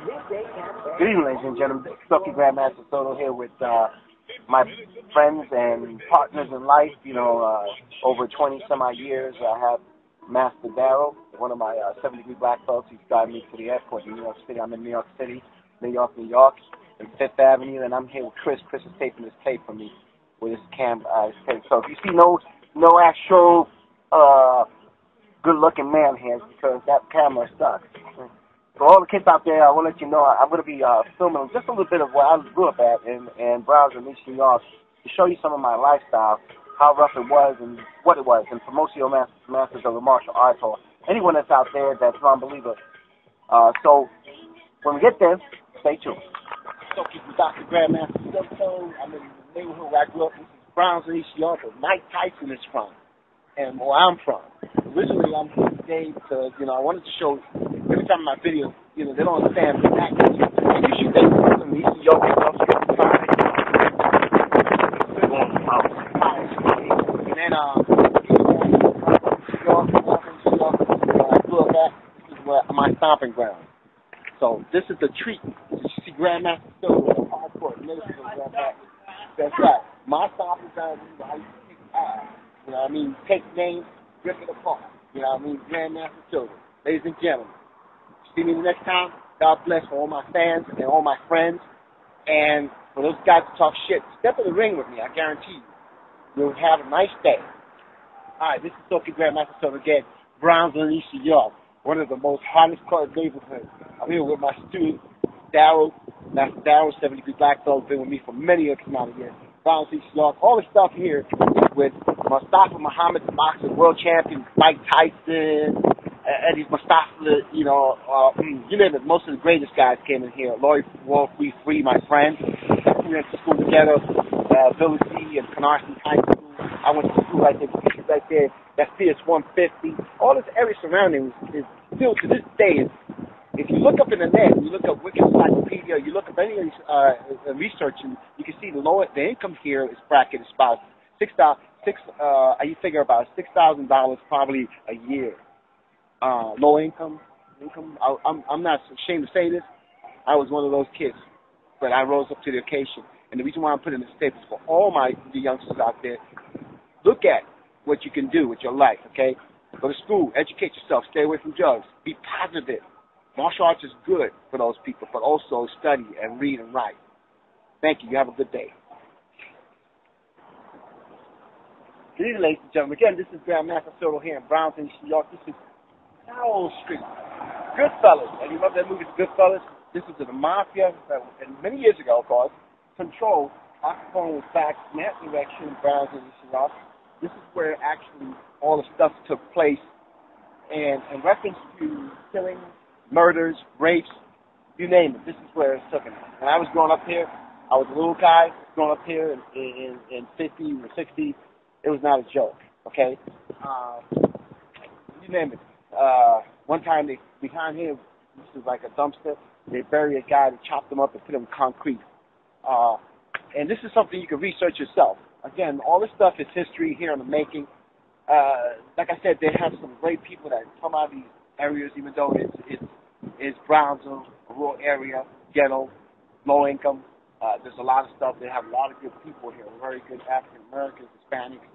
Good evening, ladies and gentlemen. This is Soke Grandmaster Soto here with my friends and partners in life. Over 20 some odd years, I have Master Darryl, one of my 70-degree black folks. He's driving me to the airport in New York City. I'm in New York City, New York, in Fifth Avenue, and I'm here with Chris. Chris is taping this tape for me with his tape. So if you see no actual good-looking man here, it's because that camera sucks. For all the kids out there, I want to let you know I'm going to be filming just a little bit of where I grew up at in Brownsville, New York, to show you some of my lifestyle, how rough it was and what it was, and for most of your masters of the martial arts or anyone that's out there that's an unbeliever. So when we get there, stay tuned. So keep Dr. Grandmaster Soto. I'm in the neighborhood where I grew up. This is Brownsville, New York, where Mike Tyson is from, and where I'm from. Originally, I'm here today because, I wanted to show, every time in my videos, they don't understand exactly. You should think from the Eastern York and North Street private. And then, New York, where I grew up at, this is where my stomping ground. So this is the treat. You see Grandmaster Soto, hardcore, minister of Grandmaster. That's right. My stomping ground is where I used to kick ass. Take names, rip it apart. Grandmaster Soto. Ladies and gentlemen, see me the next time. God bless for all my fans and all my friends. And for those guys who talk shit, step in the ring with me. I guarantee you, you'll have a nice day. All right, this is Soke Grandmaster Soto again, Brownsville, East New York, one of the most hardest colored neighborhoods. I'm here with my student, Darryl, Master Darryl, 70-degree black belt, been with me for many amount of years. Brownsville, East New York, all the stuff here is with Mustafa Muhammad, the boxing world champion, Mike Tyson, Eddie Mustafa, you name it. Most of the greatest guys came in here. Lloyd Free, my friend. We went to school together, Village C and Canarsie High School. I went to school right there. That's PS 150. All this area surrounding is still to this day. If you look up in the net, you look up Wikipedia, you look up any of these research, and you can see the income here is bracket is about you figure about $6,000 probably a year. Low income. I'm not ashamed to say this. I was one of those kids, but I rose up to the occasion. And the reason why I'm putting this tape is for all the youngsters out there. Look at what you can do with your life. Okay, go to school, educate yourself, stay away from drugs, be positive. Martial arts is good for those people, but also study and read and write. Thank you. You have a good day. Good evening, ladies and gentlemen. Again, this is Grandmaster Soto here in Brownsville, New York. This is Howell Street. Goodfellas. And you remember that movie, Goodfellas? This was the mafia, and many years ago, of course, controlled. Al Capone was back in that direction in Brownsville, New York. This is where actually all the stuff took place. And in reference to killings, murders, rapes, you name it, this is where it's taken. When I was growing up here, I was a little guy growing up here in 50s or 60s. It was not a joke, okay? You name it. One time, behind here, this is like a dumpster, they buried a guy, they chopped him up and put him in concrete. And this is something you can research yourself. Again, all this stuff is history here in the making. Like I said, they have some great people that come out of these areas, even though it's Brownsville, a rural area, ghetto, low income. There's a lot of stuff. They have a lot of good people here, very good African Americans, Hispanics,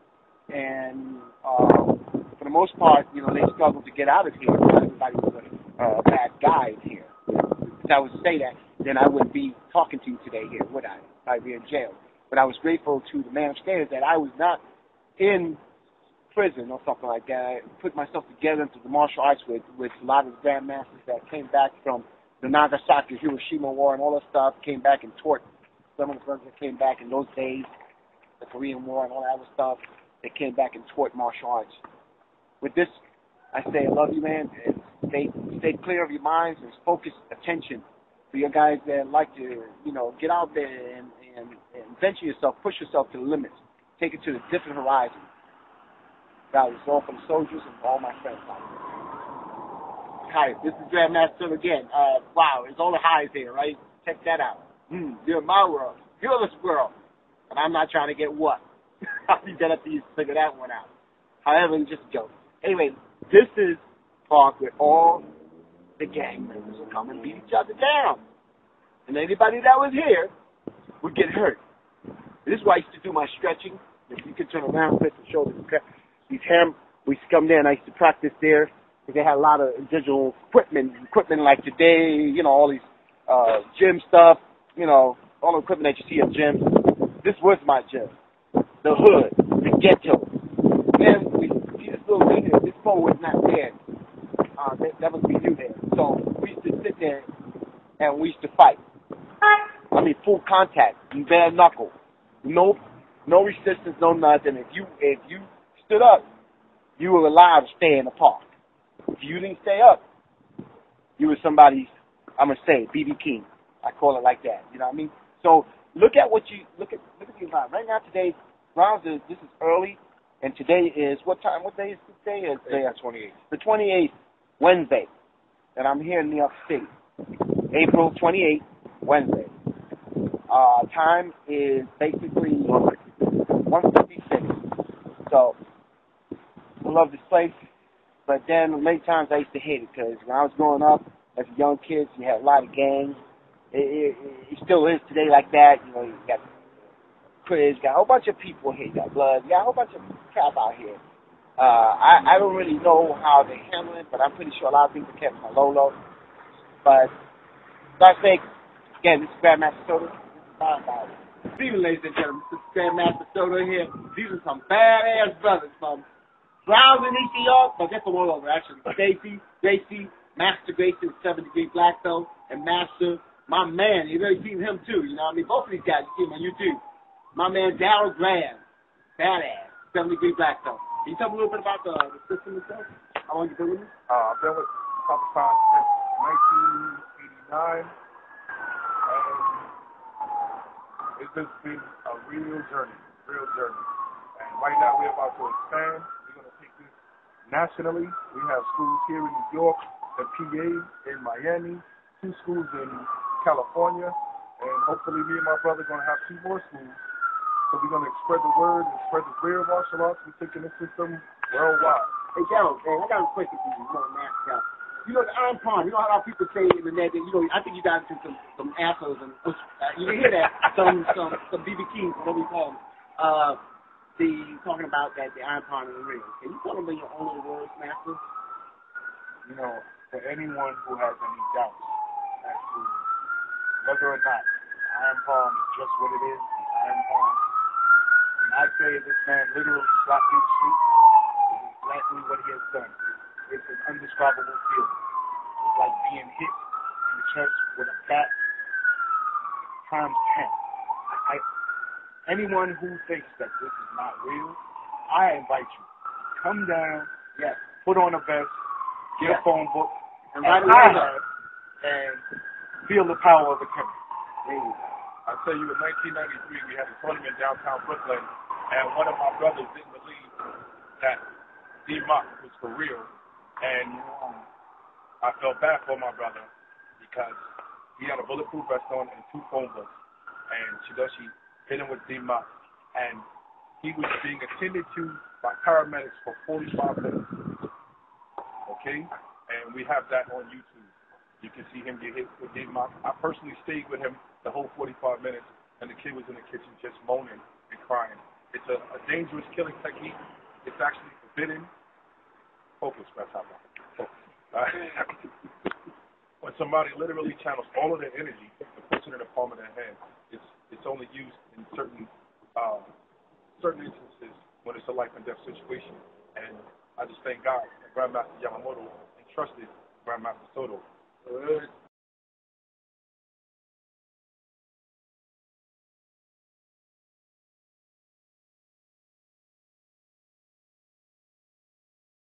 and for the most part, they struggle to get out of here. Not everybody was a bad guy here. If I would say that, then I wouldn't be talking to you today here, would I? I'd be in jail. But I was grateful to the man upstairs that I was not in prison or something like that. I put myself together into the martial arts with a lot of the grandmasters that came back from the Nagasaki, Hiroshima war and all that stuff, came back and taught. Some of the friends that came back in those days, the Korean War and all that other stuff, they came back and taught martial arts. With this, I say I love you, man. Stay clear of your minds and focus attention for your guys that like to, get out there and venture yourself, push yourself to the limits, take it to the different horizon. God, it's all for the soldiers and all my friends out there. Hi, this is Grandmaster again. Wow, it's all the highs here, right? Check that out. You're in my world. You're this world. And I'm not trying to get what? I'll be dead after you figure that one out. However, it's just a joke. Anyway, this is talk with all the gang members would come and beat each other down. And anybody that was here would get hurt. This is why I used to do my stretching. If you could turn around, fit the shoulders. We used to come there, and I used to practice there. Because they had a lot of digital equipment like today, you know, all these gym stuff, you know, all the equipment that you see at gyms. This was my gym. The hood, the ghetto. Then we see this little thing, this pole was not there. That was we knew there. So we used to sit there and we used to fight. I mean, full contact, bare knuckle. No resistance, no nothing. If you stood up, you were allowed to stay in the park. If you didn't stay up, you were somebody's, I'm gonna say, BB King. I call it like that. You know what I mean? So look at the environment. Right now, today, Brownsville, this is early, and today is what time? What day is today? It's the 28th. The 28th, Wednesday, and I'm here in New York City. April 28th, Wednesday. Time is basically 1:56. So I love this place. But then many times I used to hate it because when I was growing up as a young kid, you had a lot of gangs. It still is today like that. You know, you got Crips, got a whole bunch of people here. You got Bloods, you got a whole bunch of crap out here. I don't really know how they handle it, but I'm pretty sure a lot of people kept my low. But I think, again, this is Grandmaster Soto. Good evening, ladies and gentlemen. This is Grandmaster Soto here. These are some badass brothers from Brownsville, East New York, but they're from all over, actually. Gracie, Master Gracie, 7-degree black belt, and Master, my man, you've already seen him too, you know what I mean? Both of these guys, you see them on YouTube. My man, Darryl Graham, badass, 7-degree black belt. Can you tell me a little bit about the system itself? How long you been with me? I've been with Papa Khan since 1989, and it's just been a real journey. And right now we're about to expand. Nationally, we have schools here in New York, in PA, in Miami, 2 schools in California, and hopefully me and my brother are going to have 2 more schools. So we're going to spread the word and spread the real martial arts. We're taking this system worldwide. Hey, Darryl, I got a question for you. You know, you know the Iron Palm. You know how people say in the net that, you know, I think you got into some assholes and you can hear that some BB Kings, what we call them. Talking about that the Iron Palm in the ring. Can you tell them in your own little words, Master? You know, for anyone who has any doubts as to whether or not the Iron Palm is just what it is, the Iron Palm, when I say this man literally slapped you to sleep, it's exactly what he has done. It's an indescribable feeling. It's like being hit in the chest with a bat times 10. Anyone who thinks that this is not real, I invite you. Come down, put on a vest, get a phone book, and write a letter, and feel the power of the camera. I tell you, in 1993, we had a tournament downtown Brooklyn, and one of my brothers didn't believe that D-Mock was for real, and I felt bad for my brother because he had a bulletproof vest on and 2 phone books, and she hit him with D-Mock, and he was being attended to by paramedics for 45 minutes, okay? And we have that on YouTube. You can see him get hit with D-Mock. I personally stayed with him the whole 45 minutes, and the kid was in the kitchen just moaning and crying. It's a dangerous killing technique. It's actually forbidden. Focus, that's how about focus. When somebody literally channels all of their energy and puts it in the palm of their hand, it's only used in certain instances when it's a life and death situation. And I just thank God that Grandmaster Yamamoto entrusted Grandmaster Soto